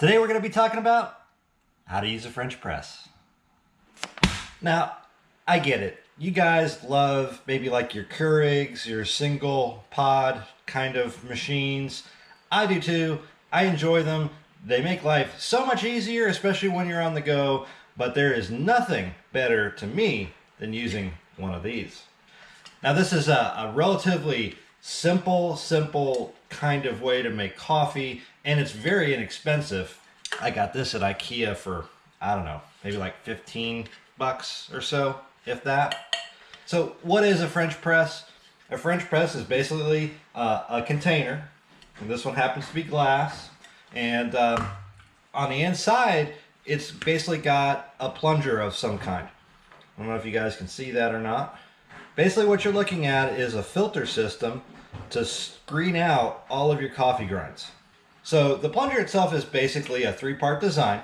Today we're going to be talking about how to use a French press. Now, I get it. You guys love maybe like your Keurigs, your single pod kind of machines. I do too. I enjoy them. They make life so much easier, especially when you're on the go, but there is nothing better to me than using one of these. Now this is a relatively simple kind of way to make coffee, and it's very inexpensive. I got this at IKEA for, I don't know, maybe like 15 bucks or so, if that. So what is a French press? A French press is basically a container, and this one happens to be glass, and on the inside it's basically got a plunger of some kind. I don't know if you guys can see that or not. Basically what you're looking at is a filter system to screen out all of your coffee grinds. So the plunger itself is basically a three-part design.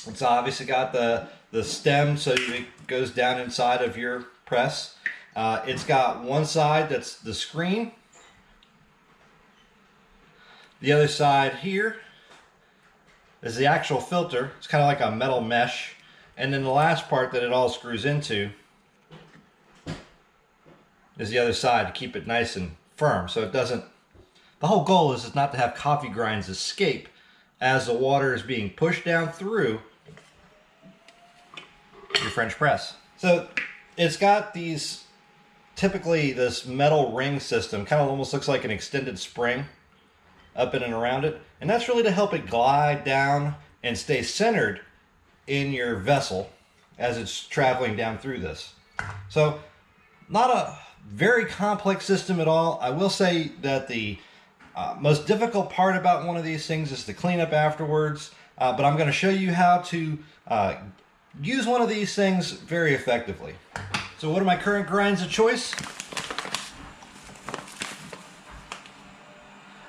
It's obviously got the stem so it goes down inside of your press. It's got one side that's the screen. The other side here is the actual filter. It's kind of like a metal mesh. And then the last part that it all screws into is the other side to keep it nice and firm so it doesn't. The whole goal is not to have coffee grinds escape as the water is being pushed down through your French press. So it's got these, typically this metal ring system, kind of almost looks like an extended spring up in and around it, and that's really to help it glide down and stay centered in your vessel as it's traveling down through this. So not a very complex system at all. I will say that the most difficult part about one of these things is to clean up afterwards, but I'm going to show you how to use one of these things very effectively. So what are my current grinds of choice?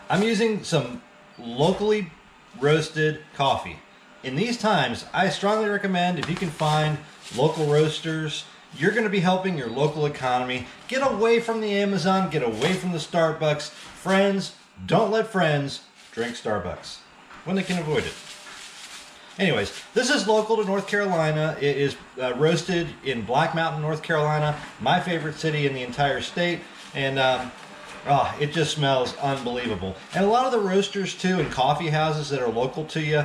I'm using some locally roasted coffee. In these times, I strongly recommend, if you can find local roasters, you're going to be helping your local economy. Get away from the Amazon, get away from the Starbucks. Friends, don't let friends drink Starbucks when they can avoid it. Anyways, this is local to North Carolina. It is roasted in Black Mountain, North Carolina, my favorite city in the entire state. And it just smells unbelievable. And a lot of the roasters too and coffee houses that are local to you,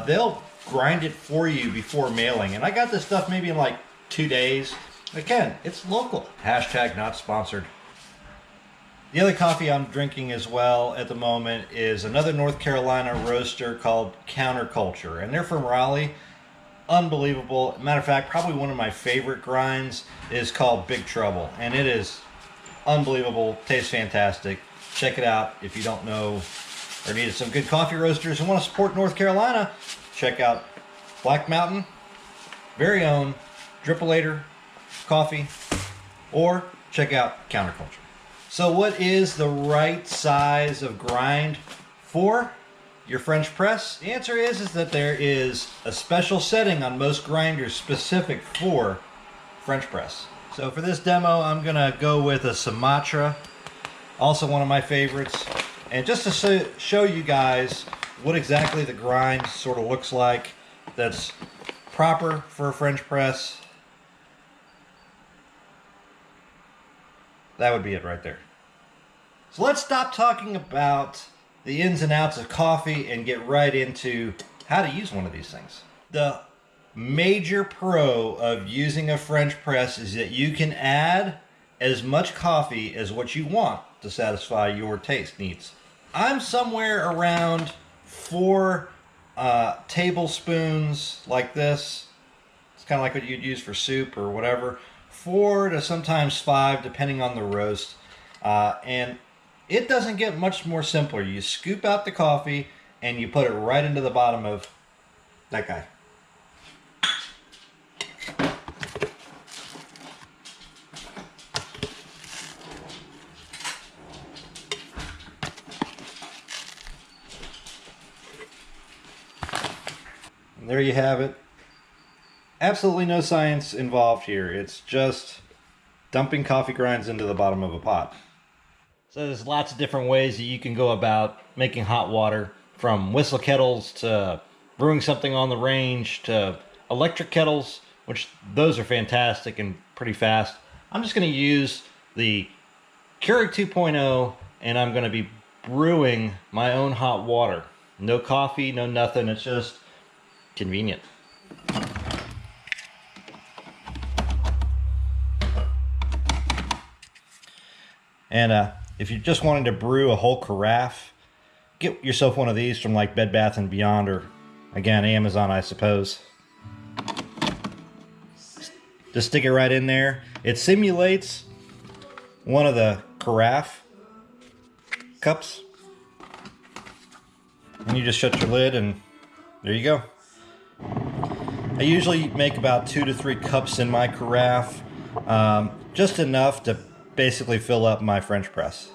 they'll grind it for you before mailing. And I got this stuff maybe in like 2 days. Again, it's local. Hashtag not sponsored. The other coffee I'm drinking as well at the moment is another North Carolina roaster called Counterculture, and they're from Raleigh. Unbelievable. Matter of fact, probably one of my favorite grinds is called Big Trouble, and it is unbelievable. Tastes fantastic. Check it out if you don't know or need some good coffee roasters and want to support North Carolina. Check out Black Mountain, very own Drippolator coffee, or check out Counterculture. So what is the right size of grind for your French press? The answer is that there is a special setting on most grinders specific for French press. So for this demo, I'm gonna go with a Sumatra, also one of my favorites. And just to show you guys what exactly the grind sort of looks like that's proper for a French press, that would be it right there. So let's stop talking about the ins and outs of coffee and get right into how to use one of these things. The major pro of using a French press is that you can add as much coffee as what you want to satisfy your taste needs. I'm somewhere around 4 tablespoons like this. It's kind of like what you'd use for soup or whatever. 4 to sometimes 5 depending on the roast. And it doesn't get much more simpler. You scoop out the coffee and you put it right into the bottom of that guy. And there you have it. Absolutely no science involved here. It's just dumping coffee grinds into the bottom of a pot. So there's lots of different ways that you can go about making hot water, from whistle kettles to brewing something on the range to electric kettles, which those are fantastic and pretty fast. I'm just going to use the Keurig 2.0 and I'm going to be brewing my own hot water. No coffee, no nothing. It's just convenient. And if you're just wanting to brew a whole carafe, get yourself one of these from like Bed Bath & Beyond, or again, Amazon, I suppose. Just stick it right in there. It simulates one of the carafe cups. And you just shut your lid and there you go. I usually make about 2 to 3 cups in my carafe. Just enough to basically fill up my French press.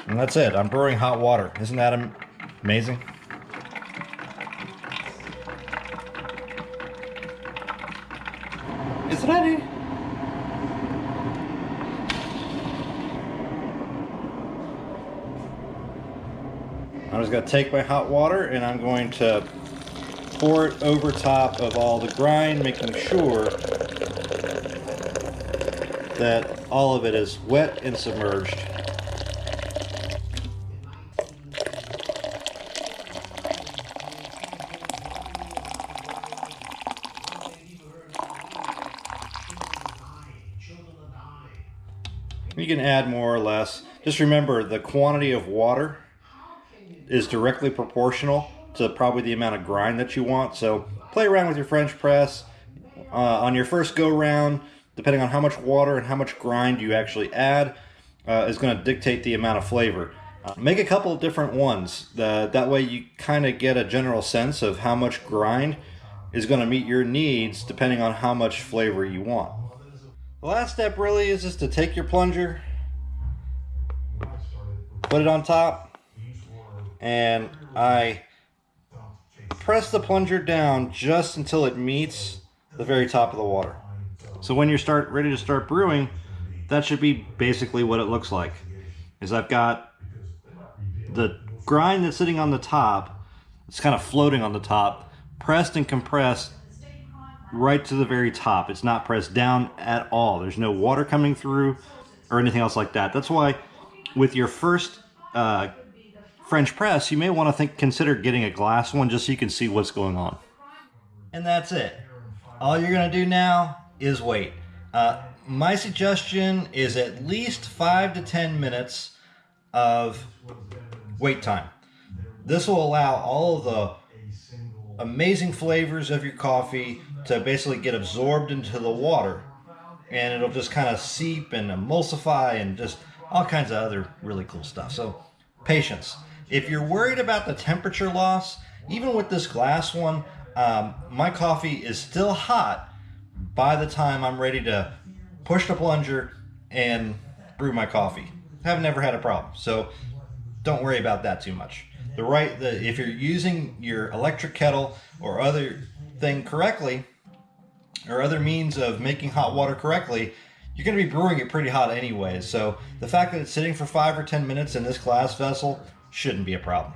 And that's it. I'm brewing hot water. Isn't that amazing? It's ready. I'm just going to take my hot water and I'm going to pour it over top of all the grind, making sure that all of it is wet and submerged. You can add more or less. Just remember, the quantity of water is directly proportional to probably the amount of grind that you want. So play around with your French press. On your first go round, depending on how much water and how much grind you actually add, is going to dictate the amount of flavor. Make a couple of different ones. That way you kind of get a general sense of how much grind is going to meet your needs depending on how much flavor you want. The last step really is just to take your plunger, put it on top, and I press the plunger down just until it meets the very top of the water. So when you're ready to start brewing, that should be basically what it looks like. Is I've got the grind that's sitting on the top, it's kind of floating on the top, pressed and compressed right to the very top. It's not pressed down at all. There's no water coming through or anything else like that. That's why with your first French press, you may want to consider getting a glass one just so you can see what's going on. And that's it. All you're going to do now is wait. My suggestion is at least 5 to 10 minutes of wait time. This will allow all of the amazing flavors of your coffee to basically get absorbed into the water, and it'll just kind of seep and emulsify and just all kinds of other really cool stuff. So patience. If you're worried about the temperature loss, even with this glass one, my coffee is still hot by the time I'm ready to push the plunger and brew my coffee. I've never had a problem, so don't worry about that too much. If you're using your electric kettle or other thing correctly, or other means of making hot water correctly, you're going to be brewing it pretty hot anyway. So the fact that it's sitting for 5 or 10 minutes in this glass vessel shouldn't be a problem.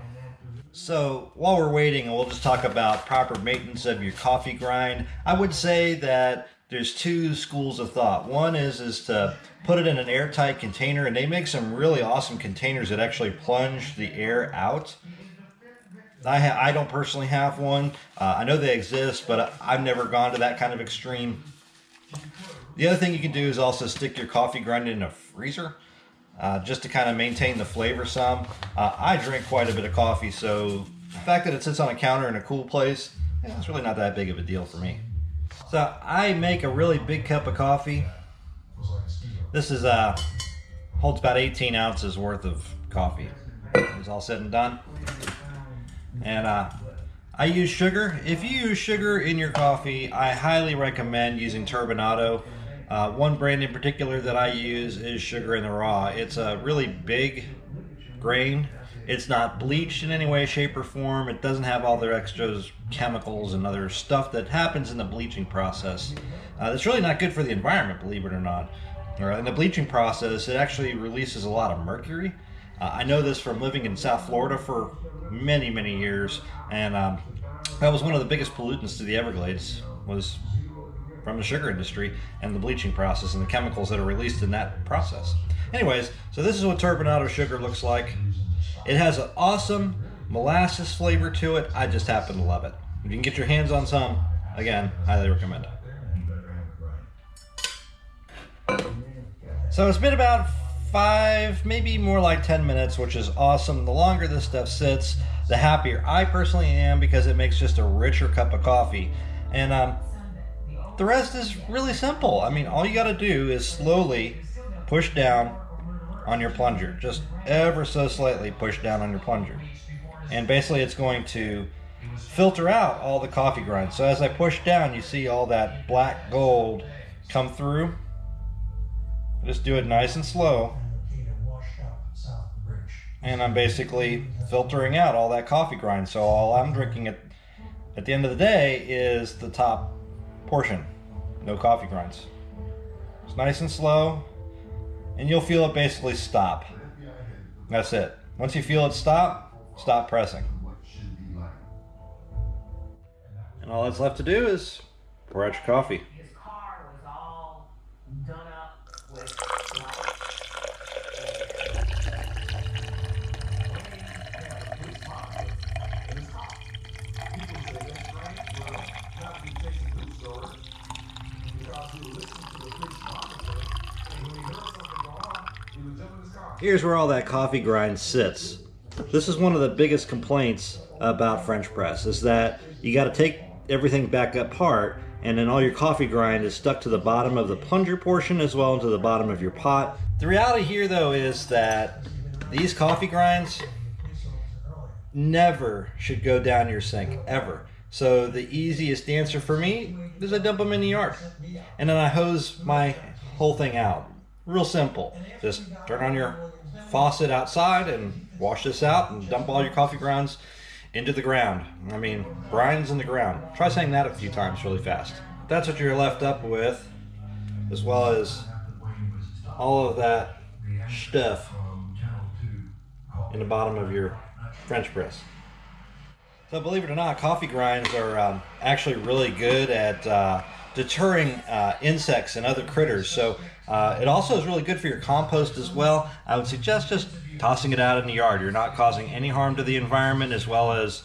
So while we're waiting, we'll just talk about proper maintenance of your coffee grind. I would say that there's 2 schools of thought. One is to put it in an airtight container, and they make some really awesome containers that actually plunge the air out. I don't personally have one. I know they exist, but I've never gone to that kind of extreme. The other thing you can do is also stick your coffee grind in a freezer, just to kind of maintain the flavor some. I drink quite a bit of coffee, so the fact that it sits on a counter in a cool place, it's really not that big of a deal for me. So I make a really big cup of coffee. This is holds about 18 ounces worth of coffee. It's all said and done. And I use sugar. If you use sugar in your coffee, I highly recommend using turbinado. One brand in particular that I use is Sugar in the Raw. It's a really big grain. It's not bleached in any way, shape, or form. It doesn't have all their extras, chemicals, and other stuff that happens in the bleaching process. It's really not good for the environment, believe it or not. In the bleaching process, it actually releases a lot of mercury. I know this from living in South Florida for many, many years, and that was one of the biggest pollutants to the Everglades, was from the sugar industry and the bleaching process and the chemicals that are released in that process. Anyways, so this is what turbinado sugar looks like. It has an awesome molasses flavor to it. I just happen to love it. If you can get your hands on some, again, highly recommend it. So it's been about 5, maybe more like 10 minutes, which is awesome. The longer this stuff sits, the happier I personally am, because it makes just a richer cup of coffee. And the rest is really simple. I mean, all you got to do is slowly push down on your plunger, just ever so slightly push down on your plunger, and basically it's going to filter out all the coffee grinds. So as I push down, you see all that black gold come through. Just do it nice and slow, and I'm basically filtering out all that coffee grind. So all I'm drinking at the end of the day is the top portion, no coffee grinds. It's nice and slow, and you'll feel it basically stop. That's it. Once you feel it stop pressing. And all that's left to do is pour out your coffee. His car was all done up with Here's where all that coffee grind sits. This is one of the biggest complaints about French press, is that you got to take everything back apart, and then all your coffee grind is stuck to the bottom of the plunger portion as well into the bottom of your pot. The reality here though is that these coffee grinds never should go down your sink, ever. So the easiest answer for me is I dump them in the yard, and then I hose my whole thing out. Real simple. Just turn on your faucet outside and wash this out and dump all your coffee grounds into the ground. I mean, grinds in the ground. Try saying that a few times really fast. That's what you're left up with, as well as all of that stuff in the bottom of your French press. So believe it or not, coffee grinds are actually really good at deterring insects and other critters. So it also is really good for your compost as well. I would suggest just tossing it out in the yard. You're not causing any harm to the environment, as well as,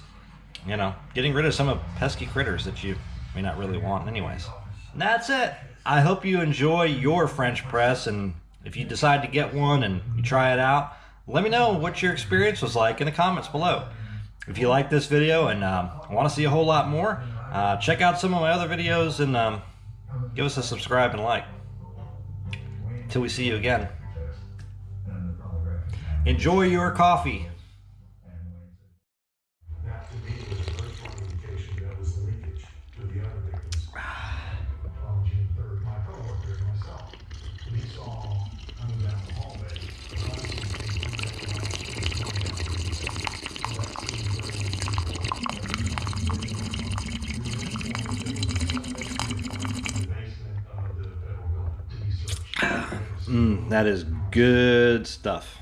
you know, getting rid of some of pesky critters that you may not really want anyways. And that's it. I hope you enjoy your French press, and if you decide to get one and you try it out, let me know what your experience was like in the comments below. If you like this video and want to see a whole lot more, check out some of my other videos and give us a subscribe and like. Till we see you again. Enjoy your coffee. That is good stuff.